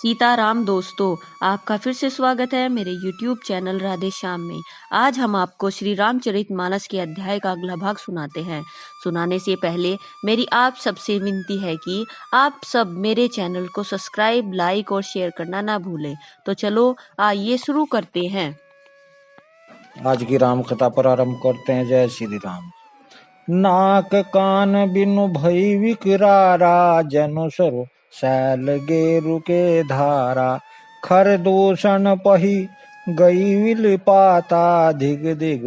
सीताराम दोस्तों, आपका फिर से स्वागत है मेरे YouTube चैनल राधे श्याम में। आज हम आपको श्री रामचरितमानस के अध्याय का अगला भाग सुनाते हैं। सुनाने से पहले मेरी आप सबसे विनती है कि आप सब मेरे चैनल को सब्सक्राइब, लाइक और शेयर करना ना भूलें। तो चलो आइए शुरू करते हैं। आज की राम कथा प्रारंभ करते हैं। जय श्री राम। नाक कान बिनु भई विकरारा, जनु सरो शैल गेरु के धारा। खर दूषण पही गई विल पाता, धिग धिग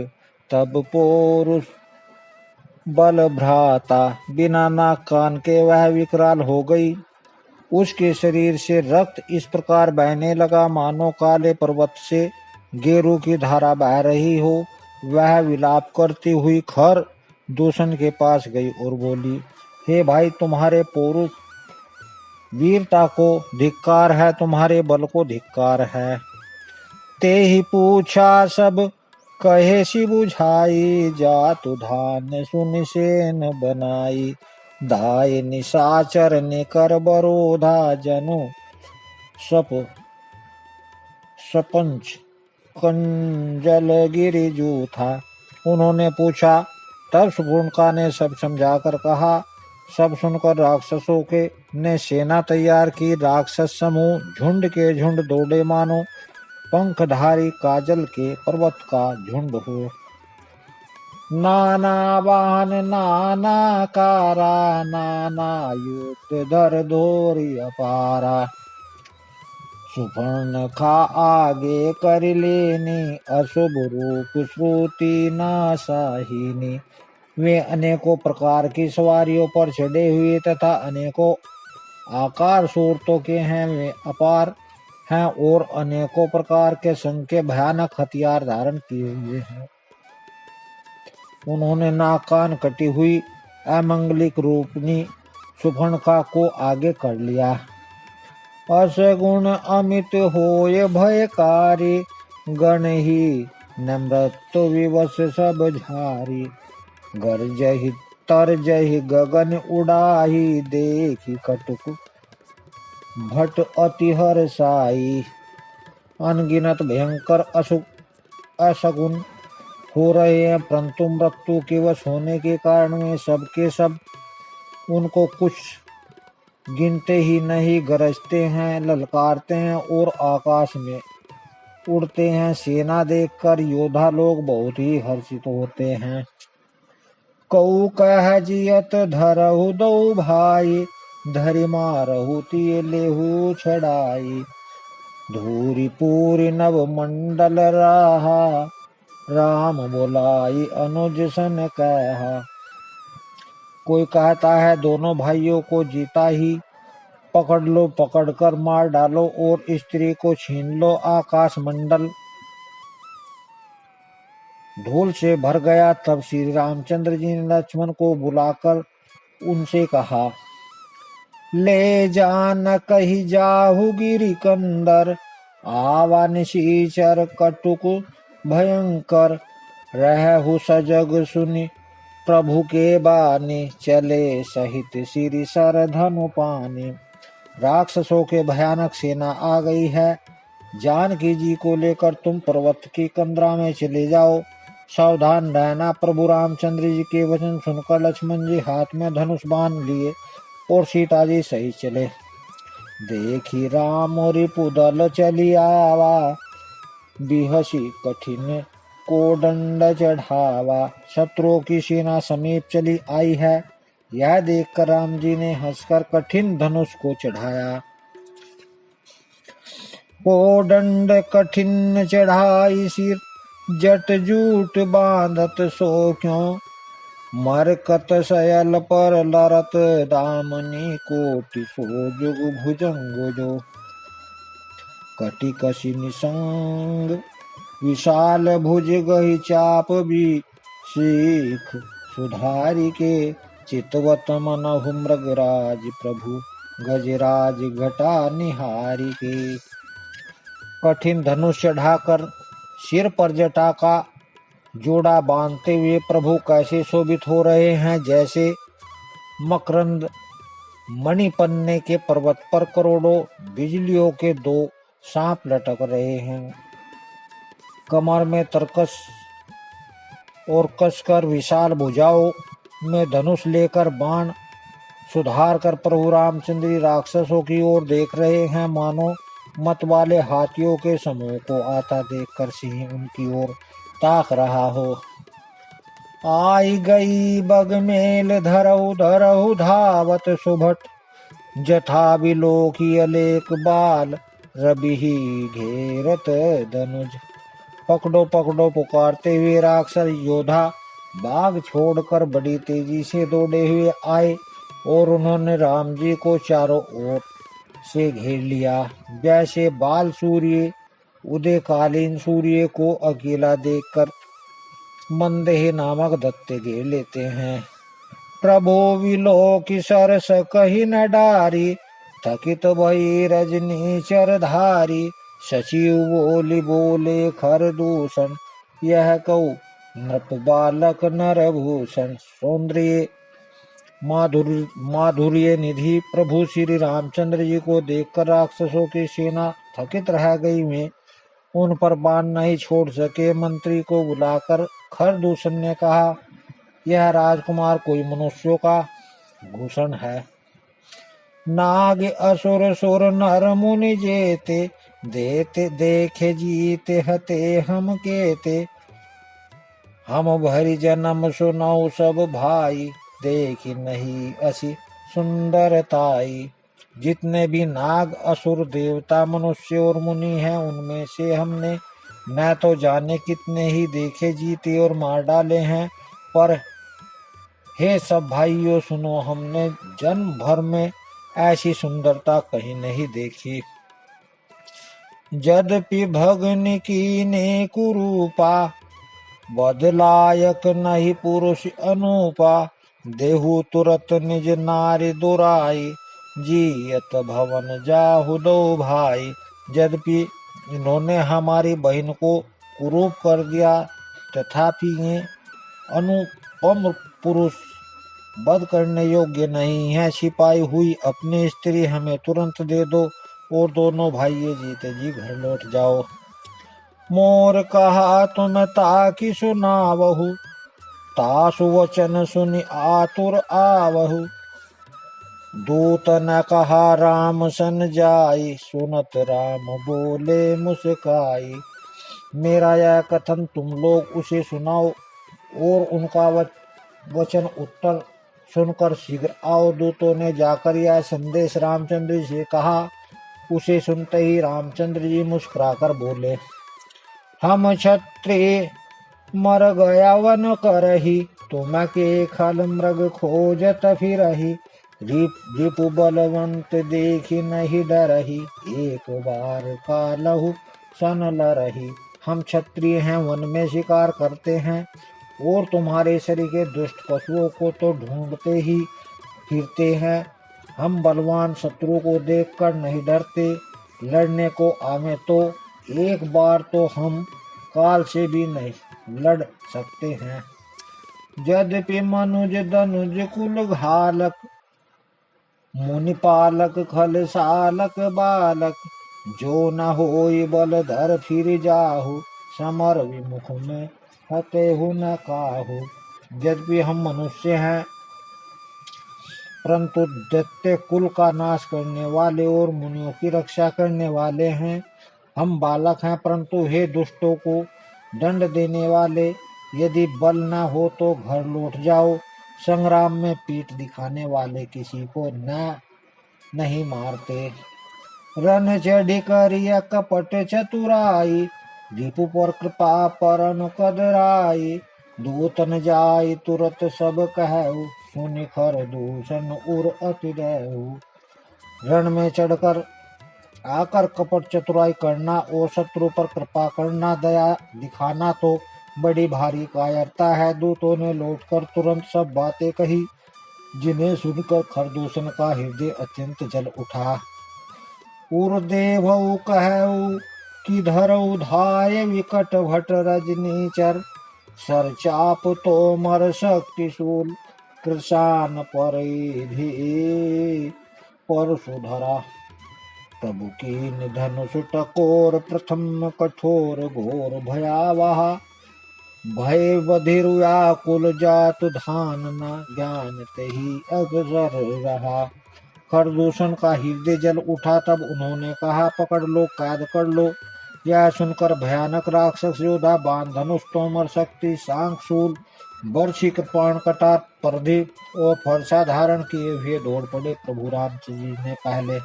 तब पोरुष बल भ्राता। बिना नाक कान के वह विकराल हो गई। उसके शरीर से रक्त इस प्रकार बहने लगा मानो काले पर्वत से गेरू की धारा बह रही हो। वह विलाप करती हुई खर दूषण के पास गई और बोली, हे भाई, तुम्हारे पौरुष वीरता को धिक्कार है, तुम्हारे बल को धिक्कार है। ते ही पूछा सब कहे सी बुझाई, जातु धान सुन सेन बनाई। दाय निशाचर ने कर बरोधा, जनु सप सपंच कंजल गिरि जूथा। उन्होंने पूछा, तब सुपुर्णका ने सब समझाकर कहा। सब सुनकर राक्षसों के ने सेना तैयार की। राक्षस समूह झुंड के झुंड दौड़े मानो पंखधारी काजल के पर्वत का झुंड हो। नाना वाहन नाना कारा, नाना युक्त धर धोरी अपारा। सुपर्णखा आगे कर लेनी, अशुभ रूप श्रुति नाशाहीनी। वे अनेकों प्रकार की सवारियों पर चढ़े हुए तथा अनेकों आकार सूरतों के हैं। वे अपार हैं और अनेकों प्रकार के संग के भयानक हथियार धारण किए हुए हैं। उन्होंने नाक कान कटी हुई अमंगलिक रूपनी सुपर्णखा को आगे कर लिया। असगुण अमित होय भयकारी, गण ही नम्रत विवश सब झारी। गरजहि तरजहि गगन उड़ाही, देखी कटुक भट अति हर्षाई। अनगिनत भयंकर असगुन हो रहे हैं, परंतु मृत्यु के वश होने के कारण में सबके सब उनको कुछ गिनते ही नहीं। गरजते हैं, ललकारते हैं और आकाश में उड़ते हैं। सेना देखकर योद्धा लोग बहुत ही हर्षित होते हैं। कऊ कह जियत धरहु दो भाई, धरि मारहु तिय लेहु छड़ाई। धूरी पूरी नव मंडल राहा, राम बोलाई अनुज सन कहा। कोई कहता है, दोनों भाइयों को जीता ही पकड़ लो, पकड़कर मार डालो और स्त्री को छीन लो। आकाश मंडल धूल से भर गया। तब श्री रामचंद्र जी ने लक्ष्मण को बुलाकर उनसे कहा, ले जान कही जाहु गिरि कंदर। आवा निशीचर कटुक भयंकर, रहु सजग सुनि प्रभु के बानी। चले सहित सिरि सर धनु पानी। राक्षसों के भयानक सेना आ गई है। जानकी जी को लेकर तुम पर्वत की कंदरा में चले जाओ। सावधान रहना। प्रभु रामचंद्र जी के वचन सुनकर लक्ष्मण जी हाथ में धनुष बांध लिए और सीता जी सही चले। देखी राम रिपुदल चली आवा, बिहसी कठिन को दंड चढ़ावा। शत्रुओं की सेना समीप चली आई है। यह देखकर राम जी ने हंसकर कठिन धनुष को चढ़ाया। को दंड कठिन चढ़ाई सिर, जट जूट बांधत सो क्यों। मरकत सयल पर लरत दामनी, कोटि सो जुग भुजंग जो। कटि कसी निसंग विशाल भुज, गही चाप भी सीख सुधारी के। चितवत मनहु मृगराज, प्रभु गजराज घटा निहारी के। कठिन धनुष चढ़ाकर सिर पर जटा का जोड़ा बांधते हुए प्रभु कैसे शोभित हो रहे हैं, जैसे मकरंद मणिपन्ने के पर्वत पर करोड़ों बिजलियों के 2 सांप लटक रहे हैं। कमर में तरकस और कसकर विशाल भुजाओं में धनुष लेकर बाण सुधार कर प्रभु रामचंद्र राक्षसों की ओर देख रहे हैं, मानो मत वाले हाथियों के समूह को आता देखकर सिंह उनकी ओर ताक रहा हो। आई गई बगमेल धरऊ धरऊ धावत सुभट, जथा बिलोकी अलेक बाल रबिही घेरत धनुज। पकड़ो पकड़ो पुकारते हुए राक्षस योद्धा बाग छोड़कर बड़ी तेजी से दौड़े हुए आए और उन्होंने राम जी को चारों ओर से घेर लिया, जैसे बाल सूर्य उदयकालीन सूर्य को अकेला देखकर मंदेह नामक दत्ते घेर लेते हैं। प्रभो विलोकी सरस कही न डारी, थकित भई रजनी चरधारी। सचिव बोली बोले खरदूषण, यह कहू नृप बालक नरभूषण। सौंदर्य माधुर्य निधि प्रभु श्री रामचंद्र जी को देखकर राक्षसों की सेना थकित रह गई। में उन पर बाण नहीं छोड़ सके। मंत्री को बुलाकर खरदूषण ने कहा, यह राजकुमार कोई मनुष्यों का भूषण है। नाग असुर सुर नर मुनि जेते, देते देखे जीते हते हम केते। हम भरी जन्म सुनाऊ सब भाई, देखी नहीं असी सुंदरताई। जितने भी नाग असुर देवता मनुष्य और मुनि हैं, उनमें से हमने न तो जाने कितने ही देखे जीते और मार डाले हैं, पर हे सब भाइयों सुनो, हमने जन्म भर में ऐसी सुंदरता कहीं नहीं देखी। यद्यपि भगन की ने कुरूपा, बदलायक नहीं पुरुष अनुपा। देहु तुरत निज नारी दुराई, जियत भवन जाहु दो भाई। यद्यपि इन्होंने हमारी बहन को कुरूप कर दिया, तथापि ये अनुपम पुरुष वध करने योग्य नहीं है। छिपाई हुई अपनी स्त्री हमें तुरंत दे दो और दोनों भाइये जीते जी घर लौट जाओ। मोर कहा तुम ताकि सुनावहु, तासु वचन सुनि आतुर आवहु। दूत न कहा राम सन जाई, सुनत राम बोले मुस्काई। मेरा यह कथन तुम लोग उसे सुनाओ और उनका वचन उत्तर सुनकर शीघ्र आओ। दूतों ने जाकर यह संदेश रामचंद्र जी से कहा। उसे सुनते ही रामचंद्र जी मुस्कुराकर बोले, हम क्षत्रिय मर गया वन करही, तुम के खल मृग खोजत फिरही। रिपु बलवंत देखी नहीं डरही, एक बार कालहु सन लरही। हम क्षत्रिय हैं, वन में शिकार करते हैं और तुम्हारे शरीर के दुष्ट पशुओं को तो ढूंढते ही फिरते हैं। हम बलवान शत्रु को देखकर नहीं डरते, लड़ने को आवे तो एक बार तो हम काल से भी नहीं लड़ सकते हैं। यद्यपि मनुज दनुज कुल घालक, मुनि पालक खल सालक बालक। जो न होई बल धर फिर जाहु, समर विमुख में हतेहु न काहू। यद्यपि हम मनुष्य हैं, परंतु दैत्य कुल का नाश करने वाले और मुनियों की रक्षा करने वाले हैं। हम बालक हैं, परंतु हे दुष्टों को दंड देने वाले, यदि बल न हो तो घर लौट जाओ। संग्राम में पीठ दिखाने वाले किसी को नहीं मारते। रन चढ़ी करिया कपट चतुराई, रिपु पर कृपा परन कदराई। दूत न जाई तुरत सब कहु, सुनि खरदूषण उर अति डरहु। रण में चढ़कर आकर कपट चतुराई करना और शत्रु पर कृपा करना, दया दिखाना तो बड़ी भारी कायरता है। दूतों ने लौटकर तुरंत सब बातें कही, जिन्हें सुनकर खरदूषण का हृदय अत्यंत जल उठा। उर्देवऊ कहऊ कि धरऊ धाय विकट भट रजनीचर, सर चाप तोमर शक्ति शूल। कृषान परिधि परशु धरा। तब कीन धनुष टकोर प्रथम कठोर घोर भयावह। भय बधिर व्याकुल जातु धान न ज्ञान तही अग्रसर रहा। खरदूषण का हृदय जल उठा, तब उन्होंने कहा पकड़ लो, कैद कर लो। यह सुनकर भयानक राक्षस योद्धा बाण धनुष तोमर शक्ति सांखशूल बर्षी कृपाण कटार परिधि और फरसा धारण किए हुए दौड़ पड़े। प्रभु रामचंद्र जी ने पहले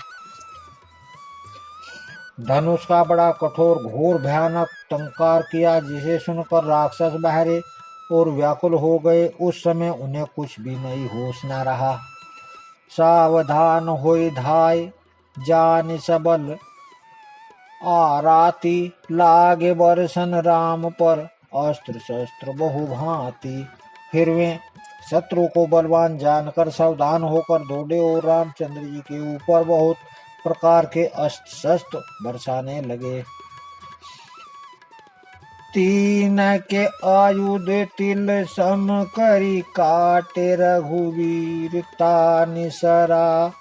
धनुष का बड़ा कठोर घोर भयानक टंकार किया, जिसे सुनकर राक्षस बहरे और व्याकुल हो गए। उस समय उन्हें कुछ भी नहीं होश न रहा। सावधान होई धाय जान सबल आराती। लागे बरसन राम पर अस्त्र शस्त्र बहु भांति। फिर वे शत्रु को बलवान जानकर सावधान होकर दौड़े और रामचंद्र जी के ऊपर बहुत प्रकार के अस्त्र शस्त्र बरसाने लगे। तीन के आयुध तिल सम करी काटे रघुवीर। तानि सरा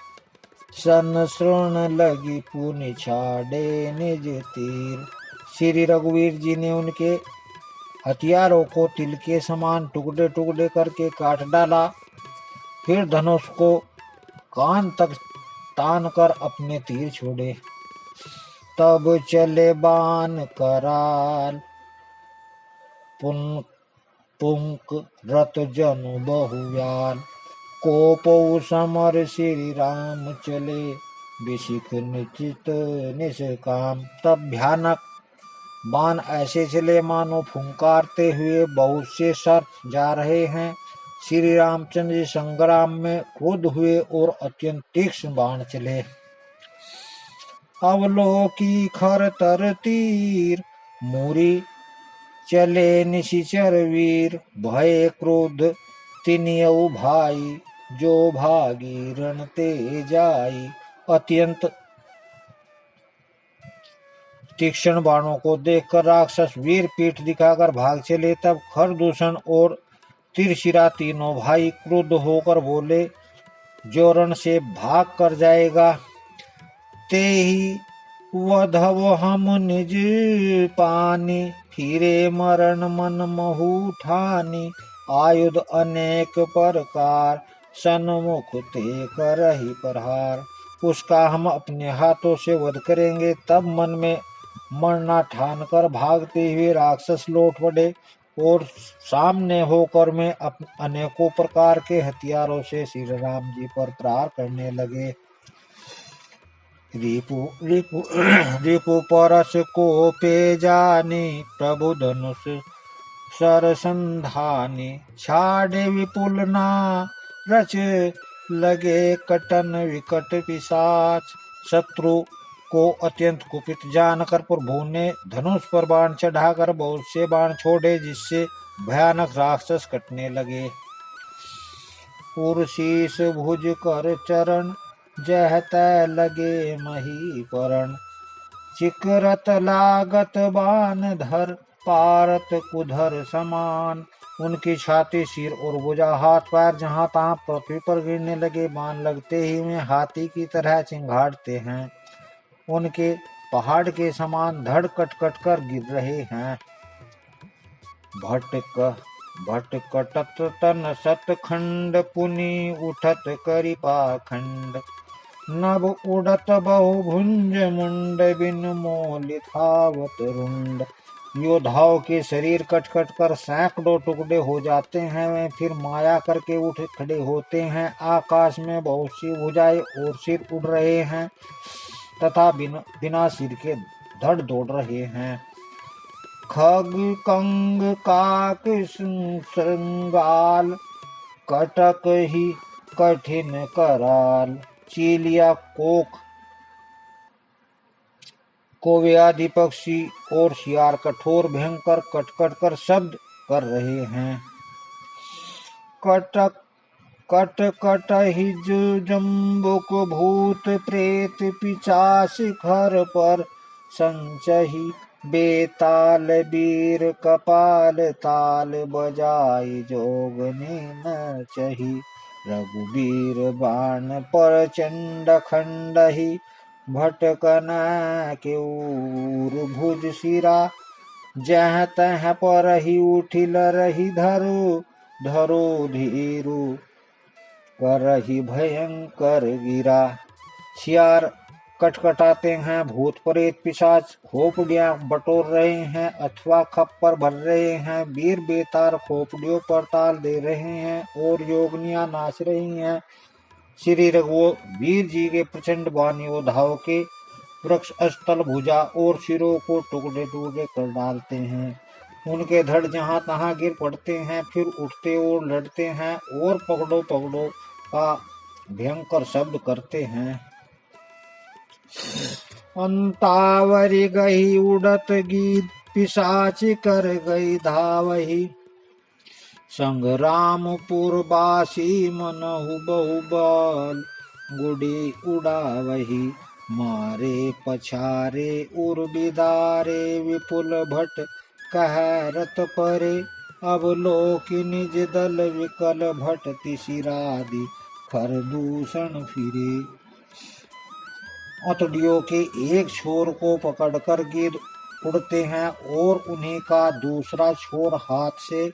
सन श्रोण लगी पुनि छाड़े निज तीर। श्री रघुवीर जी ने उनके हथियारों को तिल के समान टुकड़े टुकड़े करके काट डाला। फिर धनुष को कान तक तान कर अपने तीर छोड़े। तब चले बाण कराल पुंक रत जनु बहुव्याल। कोपौ समर श्री राम चले विशिख निश्चित निष्काम। तब भयानक बाण ऐसे चले मानो फुंकारते हुए बहुत से सर जा रहे हैं। श्री रामचंद्र जी संग्राम में क्रुद्ध हुए और अत्यंत तीक्ष्ण बाण चले। अवलोकी खर तर तीर मूरी चले निशिचर वीर। भय क्रोध तिनियउ भाई जो भागी रण ते जाई। अत्यंत तीक्ष्ण बाणों को देखकर राक्षस वीर पीठ दिखाकर भाग चले। तब खरदूषण और तिरशिरा तीनों भाई क्रुद्ध होकर बोले, जो रण से भाग कर जाएगा ते ही वधव हम निज पानी। फिरे मरण मन महु ठानी। आयुध अनेक प्रकार सन्मुख ते करहि प्रहार। उसका हम अपने हाथों से वध करेंगे। तब मन में मरना ठान कर भागते हुए राक्षस लौट पड़े और सामने होकर में अनेकों प्रकार के हथियारों से श्री राम जी पर प्रहार करने लगे। रिपु परस को पे जानी प्रभु धनुष सरसंधानी। छाड़े विपुल ना रच लगे कटन विकट पिशाच। शत्रु को अत्यंत कुपित जानकर प्रभु ने धनुष पर बाण चढ़ाकर बहुत से बाण छोड़े, जिससे भयानक राक्षस कटने लगे। पुरशीस भुज कर चरण जह तै लगे मही परण। चिकरत लागत बान धर पारत कुधर समान। उनकी छाती सिर और भुजा हाथ पैर जहां तहां पृथ्वी पर गिरने लगे। बाण लगते ही वे हाथी की तरह चिंगाड़ते हैं। उनके पहाड़ के समान धड़ कट कट कर गिर रहे हैं। भटकटत तन सतखंड पुनि उठत करि पाखंड। नभ उड़त बहु भुंज मुंड बिन मोल धावत रुंड। योद्धाओं के शरीर कट कट कर सैकड़ों टुकड़े हो जाते हैं। वे फिर माया करके उठ खड़े होते हैं। आकाश में बहुत सी भुजाएं और सिर उड़ रहे हैं तथा बिना सिर के धड़ दौड़ रहे हैं। खग कंग काक श्रृंगाल कटक ही कठिन कराल। चीलिया कोक कोवे आदि पक्षी और शियार कठोर भयंकर कट कर शब्द कर रहे हैं। कट ही जम्बुक भूत प्रेत पिचास घर पर संचही। बेताल बीर कपाल ताल बजाई जोगने न चही। रघुबीर बाण पर चंड खंडहि भटकन के उर भुज सिरा। जह तह पर ही उठिल रही धरो धरो धीरु करहि भयंकर गिरा। सियार कटकटाते हैं, भूत प्रेत पिशाच खोपड़ियां बटोर रहे हैं अथवा खप्पर भर रहे हैं, वीर बेतार खोपड़ियों पर ताल दे रहे हैं और योगनियां नाच रही हैं। श्री रघुवीर जी के प्रचंड बाण योद्धाओं के वृक्ष स्थल भुजा और सिरों को टुकड़े टुकड़े कर डालते हैं। उनके धड़ जहां तहां गिर पड़ते हैं, फिर उठते और लड़ते हैं और पकड़ो पकड़ो का भयंकर शब्द करते हैं। अंतावरी गई उड़त गीत पिशाच कर गई धावही। संग्रामपुर बासी मनहु बहुबल गुड़ी उड़ावही। मारे पछारे उर बिदारे विपुल भट कहरत परे। अब लोक निज दल विकल भट तिसिरादि खरदूषण फिरे। अतड़ियों के एक छोर को पकड़कर गिद्ध उड़ते हैं और उन्हीं का दूसरा छोर हाथ से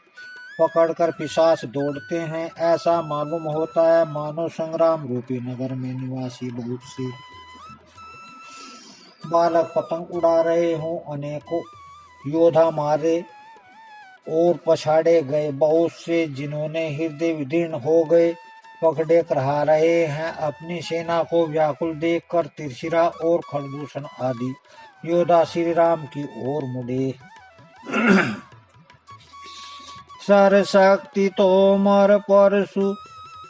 पकड़कर पिशाच दौड़ते हैं। ऐसा मालूम होता है मानो संग्राम रूपी नगर में निवासी बहुत से बालक पतंग उड़ा रहे हों। अनेकों योद्धा मारे और पछाड़े गए, बहुत से जिन्होंने हृदय विदीर्ण हो गए पकड़े करहा रहे हैं। अपनी सेना को व्याकुल देखकर तिरछिरा और खरदूषण आदि योद्धा श्री राम की ओर मुड़े। सर शक्ति तोमर परशु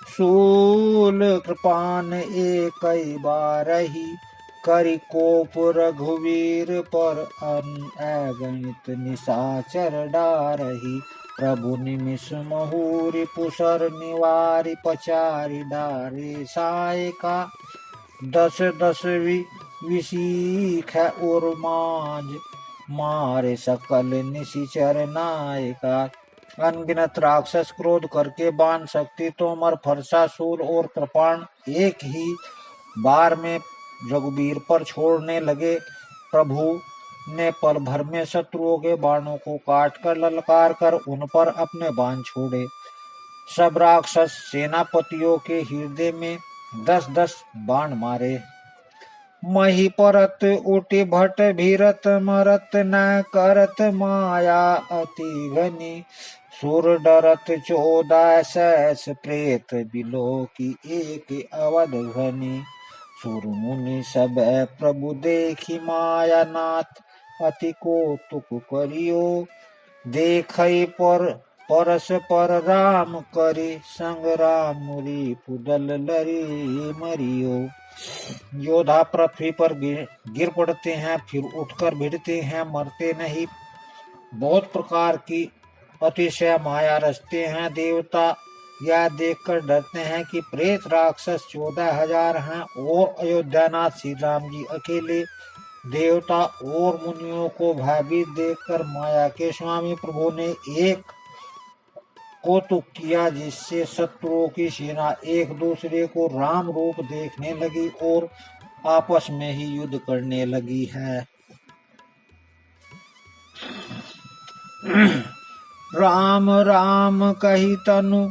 शूल कृपान एक बारही। करि कोप रघुवीर पर अगणित निशाचर डारही। प्रभु निमिष महुरी पुसर निवारी पचारी डारे सायका। दस दस विशीख और मांझ मारे सकल निशिचर नायका। अनगिनत राक्षस क्रोध करके बाण शक्ति तोमर फरसा शूल और कृपाण एक ही बार में रघुवीर पर छोड़ने लगे। प्रभु ने पल भर में शत्रुओं के बाणों को काट कर ललकार कर उन पर अपने बाण छोड़े। सब राक्षस सेनापतियों के हृदय में 10-10 बाण मारे। मही परत उठी भट भीरत मरत न करत माया अति घनी। सुर डरत 14 सहस प्रेत बिलो की एक अवध घनी। सुर मुनि सब प्रभु देखी माया नाथ अति कौतुक करियो। देखई पर परस पर राम करी संग्राम मुरी पुदल लरी मरियो। योद्धा पृथ्वी पर गिर पड़ते हैं, फिर उठकर भिड़ते हैं, मरते नहीं। बहुत प्रकार की अतिशय माया रचते हैं। देवता यह देखकर डरते हैं कि प्रेत राक्षस 14,000 हैं और अयोध्यानाथ श्री राम जी अकेले। देवता और मुनियों को भयभीत देखकर माया के स्वामी प्रभु ने एक कौतुक किया, जिससे शत्रुओं की सेना एक दूसरे को राम रूप देखने लगी और आपस में ही युद्ध करने लगी है। राम राम कही तनु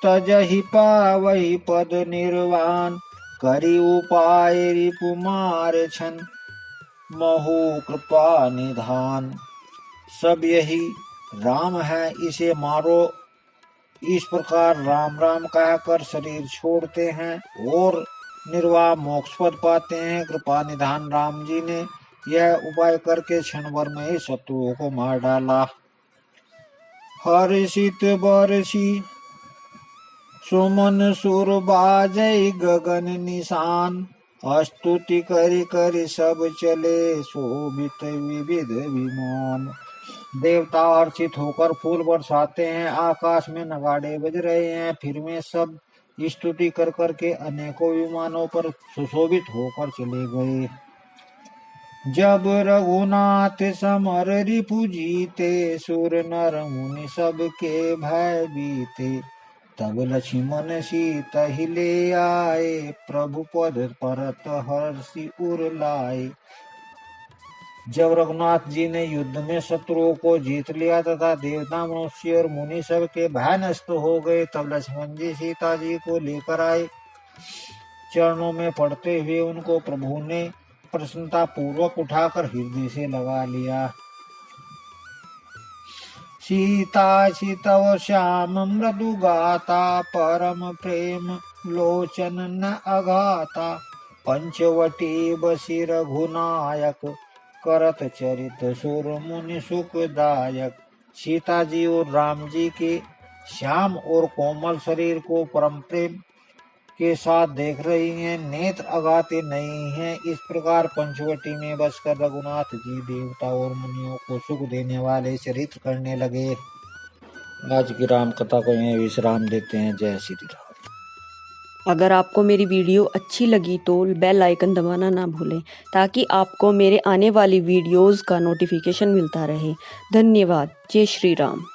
तजहि पावहि पद निर्वाण। करि उपाय रिपुमार छन महु कृपा निधान। सब यही राम है, इसे मारो। इस प्रकार राम राम कहकर शरीर छोड़ते हैं और निर्वाह मोक्ष पद पाते हैं। कृपा निधान राम जी ने यह उपाय करके क्षण भर में ही शत्रुओं को मार डाला। हर्षित बरसी सुमन सुर बाजै गगन निशान। स्तुति करि करि सब चले शोभित विविध विमान। देवता हर्षित होकर फूल बरसाते हैं, आकाश में नगाड़े बज रहे हैं। फिर वे सब स्तुति कर करके अनेकों विमानों पर सुशोभित होकर चले गए। जब रघुनाथ समर रिपु जीते, सुर नर मुनि सबके भय बीते। तब लक्ष्मण सीता ही ले आए, प्रभु पद परत हर्षि उर लाए। जब रघुनाथ जी ने युद्ध में शत्रुओं को जीत लिया तथा देवता मनुष्य और मुनि सब के भय नष्ट हो गए, तब लक्ष्मण जी सीता जी को लेकर आए। चरणों में पड़ते हुए उनको प्रभु ने प्रसन्नता पूर्वक उठाकर हृदय से लगा लिया। सीता तव श्याम मृदु गाता, परम प्रेम लोचन न अघाता। पंचवटी बसी रघुनायक, करत चरित सुर मुनि सुखदायक। सीता जी और राम जी के श्याम और कोमल शरीर को परम प्रेम के साथ देख रही हैं, नेत्र अगाते नहीं हैं। इस प्रकार पंचवटी में बसकर रघुनाथ जी देवता और मुनियों को सुख देने वाले चरित्र करने लगे। आज की राम कथा को यहीं विश्राम देते हैं। जय श्री राम। अगर आपको मेरी वीडियो अच्छी लगी तो बेल आइकन दबाना ना भूलें ताकि आपको मेरे आने वाली वीडियोस का नोटिफिकेशन मिलता रहे। धन्यवाद। जय श्री राम।